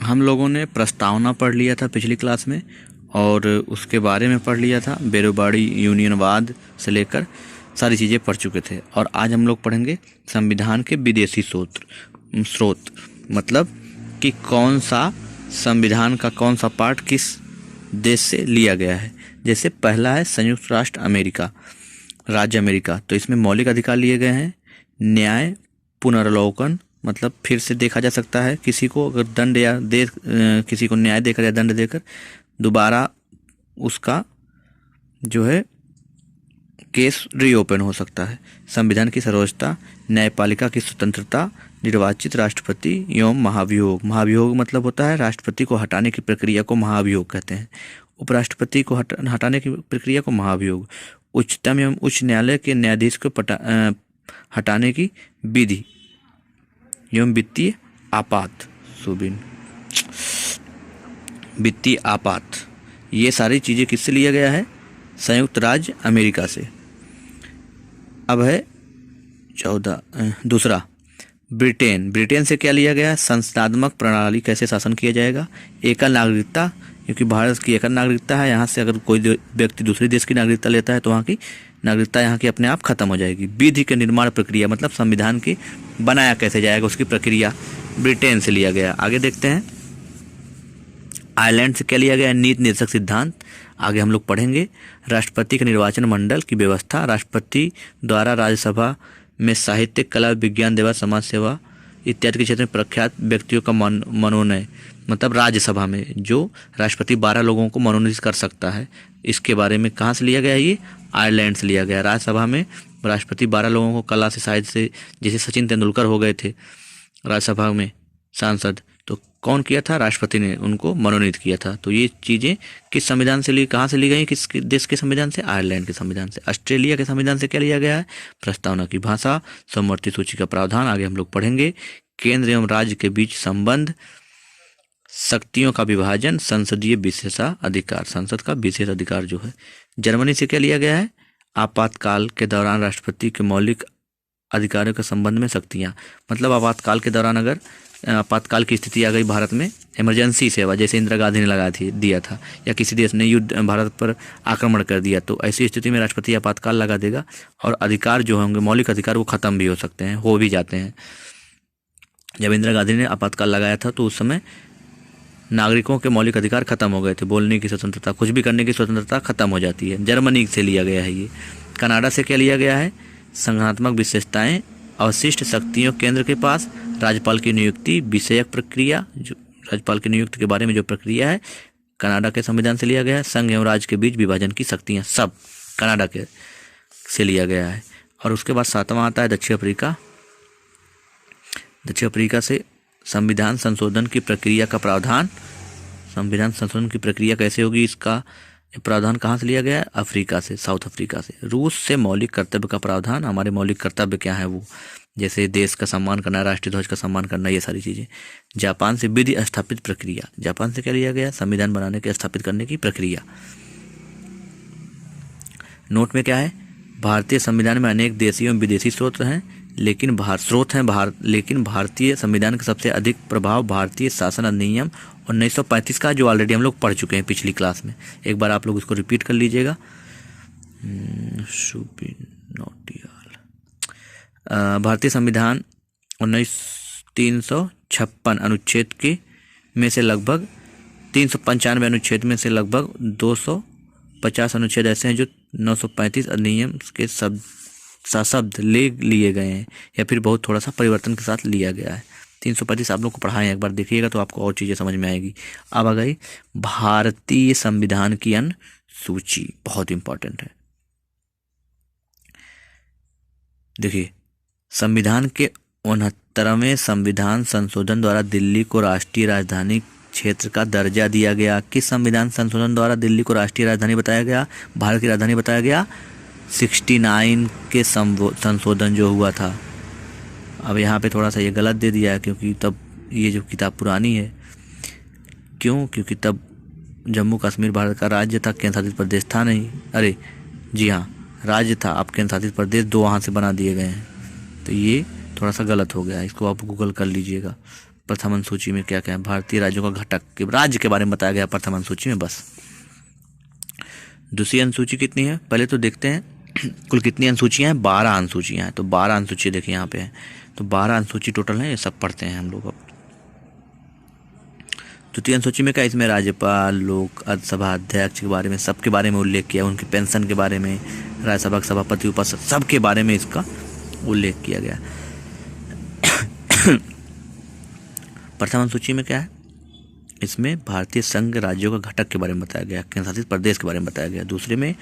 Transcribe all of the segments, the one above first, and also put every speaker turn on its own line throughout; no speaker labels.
हम लोगों ने प्रस्तावना पढ़ लिया था पिछली क्लास में और उसके बारे में पढ़ लिया था। बेरोबाड़ी यूनियनवाद से लेकर सारी चीज़ें पढ़ चुके थे और आज हम लोग पढ़ेंगे संविधान के विदेशी स्रोत मतलब कि कौन सा संविधान का कौन सा पार्ट किस देश से लिया गया है। जैसे पहला है संयुक्त राष्ट्र अमेरिका, राज्य अमेरिका, तो इसमें मौलिक अधिकार लिए गए हैं। न्याय पुनर्वलोकन मतलब फिर से देखा जा सकता है किसी को, अगर दंड या किसी को न्याय देकर या दंड देकर दोबारा उसका जो है केस रीओपन हो सकता है। संविधान की सर्वोच्चता, न्यायपालिका की स्वतंत्रता, निर्वाचित राष्ट्रपति एवं महाभियोग। महाभियोग मतलब होता है राष्ट्रपति को हटाने की प्रक्रिया को महाभियोग कहते हैं। उपराष्ट्रपति को हटाने की प्रक्रिया को महाभियोग। उच्चतम एवं उच्च न्यायालय के न्यायाधीश को हटाने की विधि एवं वित्तीय आपात वित्तीय आपात, ये सारी चीज़ें किससे लिया गया है? संयुक्त राज्य अमेरिका से। अब है दूसरा ब्रिटेन से क्या लिया गया है? संस्थात्मक प्रणाली, कैसे शासन किया जाएगा। एकल नागरिकता, क्योंकि भारत की एकल नागरिकता है, यहाँ से अगर कोई व्यक्ति दूसरे देश की नागरिकता लेता है तो वहाँ की नागरिकता यहाँ की अपने आप खत्म हो जाएगी। विधि के निर्माण प्रक्रिया मतलब संविधान की बनाया कैसे जाएगा उसकी प्रक्रिया ब्रिटेन से लिया गया। आगे देखते हैं आयरलैंड से क्या लिया गया है? नीति निर्देशक सिद्धांत। आगे हम लोग पढ़ेंगे राष्ट्रपति के निर्वाचन मंडल की व्यवस्था, राष्ट्रपति द्वारा राज्यसभा में साहित्य, कला, विज्ञान, देवा, समाज सेवा इत्यादि के क्षेत्र में प्रख्यात व्यक्तियों का मनोनयन, मतलब राज्यसभा में जो राष्ट्रपति 12 लोगों को मनोनीत कर सकता है। इसके बारे में कहाँ से लिया गया? ये आयरलैंड से लिया गया। राज्यसभा में राष्ट्रपति 12 लोगों को कला से, साहित्य से, जैसे सचिन तेंदुलकर हो गए थे राज्यसभा में सांसद, तो कौन किया था? राष्ट्रपति ने उनको मनोनीत किया था। तो ये चीज़ें किस संविधान से ली, कहाँ से ली गई? किस देश के संविधान से? आयरलैंड के संविधान से। ऑस्ट्रेलिया के संविधान से क्या लिया गया है? प्रस्तावना की भाषा, समवर्ती सूची का प्रावधान। आगे हम लोग पढ़ेंगे केंद्र एवं राज्य के बीच संबंध, शक्तियों का विभाजन, संसदीय विशेषाधिकार, संसद का विशेष अधिकार जो है। जर्मनी से क्या लिया गया है? आपातकाल के दौरान राष्ट्रपति के मौलिक अधिकारों के संबंध में शक्तियाँ, मतलब आपातकाल के दौरान अगर आपातकाल की स्थिति आ गई भारत में, इमरजेंसी सेवा जैसे इंदिरा गांधी ने दिया था, या किसी देश ने युद्ध भारत पर आक्रमण कर दिया, तो ऐसी स्थिति में राष्ट्रपति आपातकाल लगा देगा और अधिकार जो होंगे मौलिक अधिकार वो खत्म भी हो सकते हैं, हो भी जाते हैं। जब इंदिरा गांधी ने आपातकाल लगाया था तो उस समय नागरिकों के मौलिक अधिकार खत्म हो गए थे, बोलने की स्वतंत्रता, कुछ भी करने की स्वतंत्रता खत्म हो जाती है। जर्मनी से लिया गया है ये। कनाडा से क्या लिया गया है? संघात्मक विशेषताएं, अवशिष्ट शक्तियों केंद्र के पास, राज्यपाल की नियुक्ति विषयक प्रक्रिया, जो राज्यपाल की नियुक्ति के बारे में जो प्रक्रिया है कनाडा के संविधान से लिया गया है। संघ एवं राज्य के बीच विभाजन की शक्तियाँ, सब कनाडा के से लिया गया है। और उसके बाद 7वां आता है दक्षिण अफ्रीका। दक्षिण अफ्रीका से संविधान संशोधन की प्रक्रिया का प्रावधान। संविधान संशोधन की प्रक्रिया कैसे होगी, इसका प्रावधान कहाँ से लिया गया है? अफ्रीका से, साउथ अफ्रीका से। रूस से मौलिक कर्तव्य का प्रावधान, हमारे मौलिक कर्तव्य क्या है वो, जैसे देश का सम्मान करना, राष्ट्रीय ध्वज का सम्मान करना, ये सारी चीज़ें। जापान से विधि स्थापित प्रक्रिया, जापान से क्या लिया गया? संविधान बनाने के स्थापित करने की प्रक्रिया। नोट में क्या है? भारतीय संविधान में अनेक देशी एवं विदेशी स्रोत हैं, लेकिन भारतीय संविधान का सबसे अधिक प्रभाव भारतीय शासन अधिनियम 1935 का, जो ऑलरेडी हम लोग पढ़ चुके हैं पिछली क्लास में। एक बार आप लोग उसको रिपीट कर लीजिएगा। भारतीय संविधान 356 अनुच्छेद के में से लगभग 395 अनुच्छेद में से लगभग 250 अनुच्छेद ऐसे हैं जो 935 अधिनियम के शब्द ले लिए गए हैं, या फिर बहुत थोड़ा सा परिवर्तन के साथ लिया गया है। 335 आप लोग को पढ़ाएं, एक बार देखिएगा तो आपको और चीज़ें समझ में आएगी। अब आ गई भारतीय संविधान की अनुसूची, बहुत इंपॉर्टेंट है। देखिए, संविधान के 69वें संविधान संशोधन द्वारा दिल्ली को राष्ट्रीय राजधानी क्षेत्र का दर्जा दिया गया। किस संविधान संशोधन द्वारा दिल्ली को राष्ट्रीय राजधानी बताया गया, भारत की राजधानी बताया गया? 69 के संशोधन जो हुआ था। अब यहाँ पे थोड़ा सा ये गलत दे दिया है, क्योंकि तब ये जो किताब पुरानी है। क्यों? क्योंकि तब जम्मू कश्मीर भारत का राज्य था, केंद्र शासित प्रदेश था नहीं। अरे जी हाँ, राज्य था, अब केंद्र शासित प्रदेश 2 वहाँ से बना दिए गए हैं, तो ये थोड़ा सा गलत हो गया है। इसको आप गूगल कर लीजिएगा, प्रथम अनुसूची में क्या क्या है, भारतीय राज्यों का घटक के राज्य के बारे में बताया गया प्रथम अनुसूची में बस। दूसरी अनुसूची कितनी है पहले तो देखते हैं। कुल कितनी अनुसूचियाँ हैं, 12 अनुसूचियाँ हैं। तो 12 अनुसूची देखिए यहाँ पे है, तो 12 अनुसूची टोटल है, ये सब पढ़ते हैं हम लोग अब। तृतीय अनुसूची में क्या, इसमें राज्यपाल, लोक सभा अध्यक्ष के बारे में, सबके बारे में उल्लेख किया, उनकी पेंशन के बारे में, राज्यसभा के सभापति, उपाध्यक्ष, सबके बारे में इसका उल्लेख किया गया। प्रथम अनुसूची में क्या है, इसमें भारतीय संघ राज्यों का घटक के बारे में बताया गया, केंद्र शासित प्रदेश के बारे में बताया गया। दूसरे में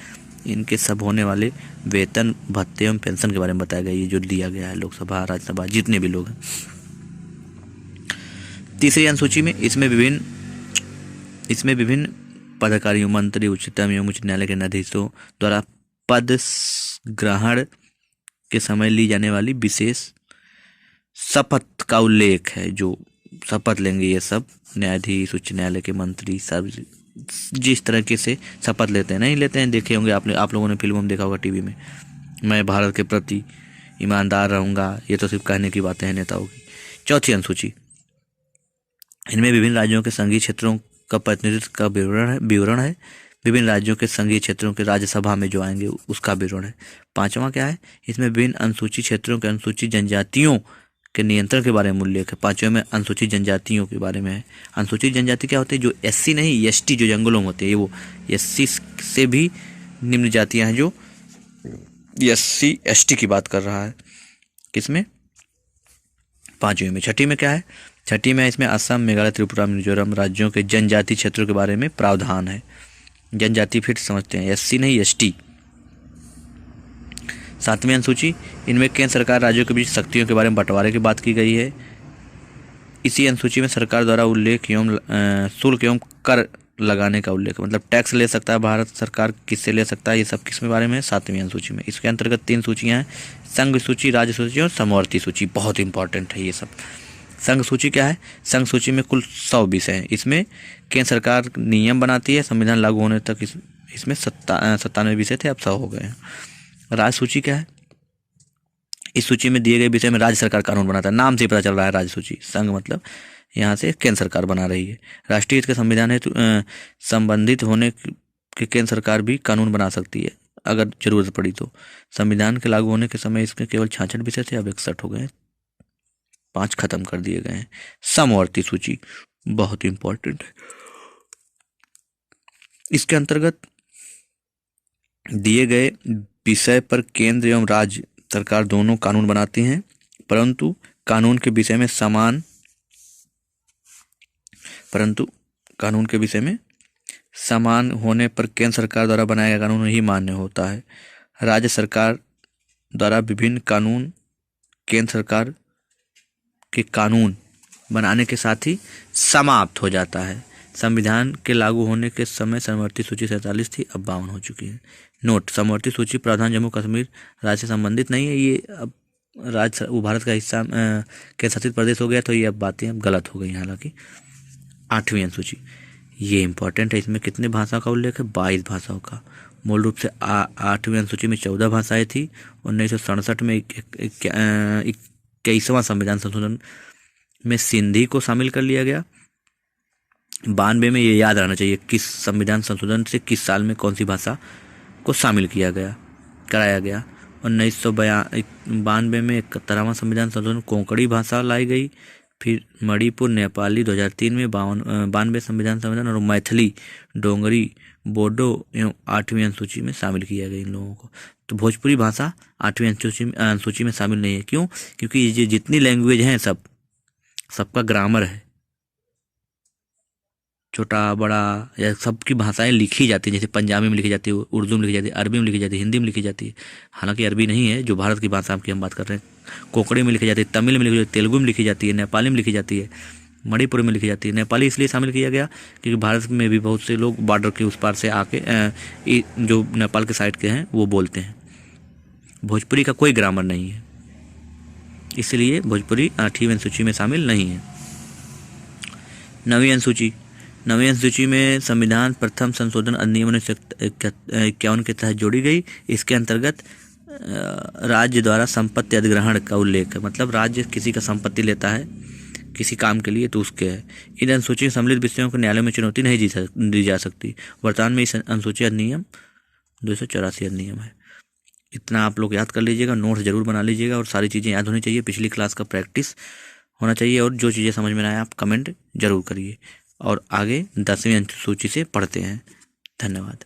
इनके सब होने वाले वेतन, भत्ते एवं पेंशन के बारे में बताया गया, ये जो दिया गया है लोकसभा, राज्यसभा, जितने भी लोग हैं। तीसरी अनुसूची में इसमें विभिन्न पदाधिकारियों, मंत्री, उच्चतम एवं उच्च न्यायालय के न्यायाधीशों द्वारा पद ग्रहण के समय ली जाने वाली विशेष शपथ का उल्लेख है, जो शपथ लेंगे ये सब न्यायाधीश, उच्च न्यायालय के मंत्री, सब जिस तरीके से शपथ लेते हैं, नहीं लेते हैं, देखे होंगे आप लोगों ने फिल्मों में देखा होगा, टीवी में, मैं भारत के प्रति ईमानदार रहूँगा, ये तो सिर्फ कहने की बातें हैं नेताओं की। चौथी अनुसूची, इनमें विभिन्न राज्यों के संघीय क्षेत्रों का प्रतिनिधित्व का विवरण है, विभिन्न राज्यों के संघीय क्षेत्रों के राज्यसभा में जो आएंगे उसका विवरण है। पांचवा क्या है, इसमें विभिन्न अनुसूचित क्षेत्रों के अनुसूचित जनजातियों के नियंत्रण के बारे में उल्लेख है। पांचवें में अनुसूचित जनजातियों के बारे में है। अनुसूचित जनजाति क्या होते हैं, जो एससी नहीं एसटी जो जंगलों में होते हैं, वो एससी से भी निम्न जातियां हैं, जो एससी एसटी की बात कर रहा है, किसमें, पांचवें में। छठी में क्या है, छठी में इसमें असम, मेघालय, त्रिपुरा, मिजोरम राज्यों के जनजाति क्षेत्रों के बारे में प्रावधान है। जनजाति फिर समझते हैं, एससी नहीं एसटी। सातवीं अनुसूची, इनमें केंद्र सरकार राज्यों के बीच शक्तियों के बारे में बंटवारे की बात की गई है। इसी अनुसूची में सरकार द्वारा उल्लेख एवं शुल्क एवं कर लगाने का उल्लेख, मतलब टैक्स ले सकता है भारत सरकार, किससे ले सकता है, ये सब किसमें बारे में, सातवीं अनुसूची में। इसके अंतर्गत 3 सूचियाँ हैं, संघ सूची, राज्य सूची और समवर्ती सूची। बहुत इंपॉर्टेंट है ये सब। संघ सूची क्या है, संघ सूची में कुल 100 विषय हैं। इसमें केंद्र सरकार नियम बनाती है, संविधान लागू होने तक इसमें 97 विषय थे, अब 100 हो गए हैं। राज्य सूची क्या है, इस सूची में दिए गए विषय में राज्य सरकार कानून बनाता है, नाम से ही पता चल रहा है राज्य सूची। संघ मतलब यहाँ से केंद्र सरकार बना रही है। राष्ट्रीय हित के संविधान हेतु संबंधित होने के केंद्र सरकार भी कानून बना सकती है अगर जरूरत पड़ी तो। संविधान के लागू होने के समय इसके केवल 66 विषय थे, अब 61 हो गए, 5 खत्म कर दिए गए हैं। समवर्ती सूची बहुत इंपॉर्टेंट है। इसके अंतर्गत दिए गए विषय पर केंद्र एवं राज्य सरकार दोनों कानून बनाती हैं, परंतु कानून के विषय में समान होने पर केंद्र सरकार द्वारा बनाया गया कानून ही मान्य होता है। राज्य सरकार द्वारा विभिन्न कानून केंद्र सरकार के कानून बनाने के साथ ही समाप्त हो जाता है। संविधान के लागू होने के समय समवर्ती सूची 47 थी, अब 52 हो चुकी है। नोट, समवर्ती सूची प्रावधान जम्मू कश्मीर राज्य से संबंधित नहीं है, ये अब राज्य वो भारत का हिस्सा केंद्र शासित प्रदेश हो गया, तो ये अब बातें अब गलत हो गई। हालांकि 8वीं अनुसूची ये इंपॉर्टेंट है, इसमें कितने भाषा का उल्लेख है, 22 भाषाओं का। मूल रूप से 8वीं अनुसूची में 14 भाषाएं थी। 1967 में 21वां संविधान संशोधन में सिंधी को शामिल कर लिया गया। 92 में ये याद रहना चाहिए किस संविधान संशोधन से किस साल में कौन सी भाषा को शामिल कराया गया। 1992 में 71वां संविधान संशोधन कोंकणी भाषा लाई गई। फिर मणिपुर, नेपाली 2003 में 92 संविधान संशोधन और मैथिली, डोंगरी, बोडो एवं 8वीं अनुसूची में शामिल किया गया इन लोगों को। तो भोजपुरी भाषा 8वीं अनुसूची में शामिल नहीं है। क्यों? क्योंकि ये जितनी लैंग्वेज हैं सबका ग्रामर है, छोटा बड़ा या सबकी भाषाएं लिखी जाती हैं, जैसे पंजाबी में लिखी जाती है, उर्दू में लिखी जाती है, अरबी में लिखी जाती है, हिंदी में लिखी जाती है। हालांकि अरबी नहीं है जो भारत की भाषा की हम बात कर रहे हैं। कोंकणी में लिखी जाती है, तमिल में लिखी जाती है, तेलुगु में लिखी जाती है, नेपाली में लिखी जाती है, मणिपुर में लिखी जाती है। नेपाली इसलिए शामिल किया गया क्योंकि भारत में भी बहुत से लोग बॉर्डर के उस पार से आके जो नेपाल के साइड के हैं वो बोलते हैं। भोजपुरी का कोई ग्रामर नहीं है, इसलिए भोजपुरी 8वीं अनुसूची में शामिल नहीं है। 9वीं अनुसूची में संविधान प्रथम संशोधन अधिनियम 1951 के तहत जोड़ी गई। इसके अंतर्गत राज्य द्वारा संपत्ति अधिग्रहण का उल्लेख है, मतलब राज्य किसी का संपत्ति लेता है किसी काम के लिए तो उसके है। इन अनुसूची सम्मिलित विषयों को न्यायालय में चुनौती नहीं दी जा सकती। वर्तमान में इस अनुसूची अधिनियम 284 अधिनियम है। इतना आप लोग याद कर लीजिएगा, नोट्स जरूर बना लीजिएगा और सारी चीज़ें याद होनी चाहिए, पिछली क्लास का प्रैक्टिस होना चाहिए। और जो चीज़ें समझ में ना आए आप कमेंट जरूर करिए। और आगे 10वीं अनुसूची से पढ़ते हैं। धन्यवाद।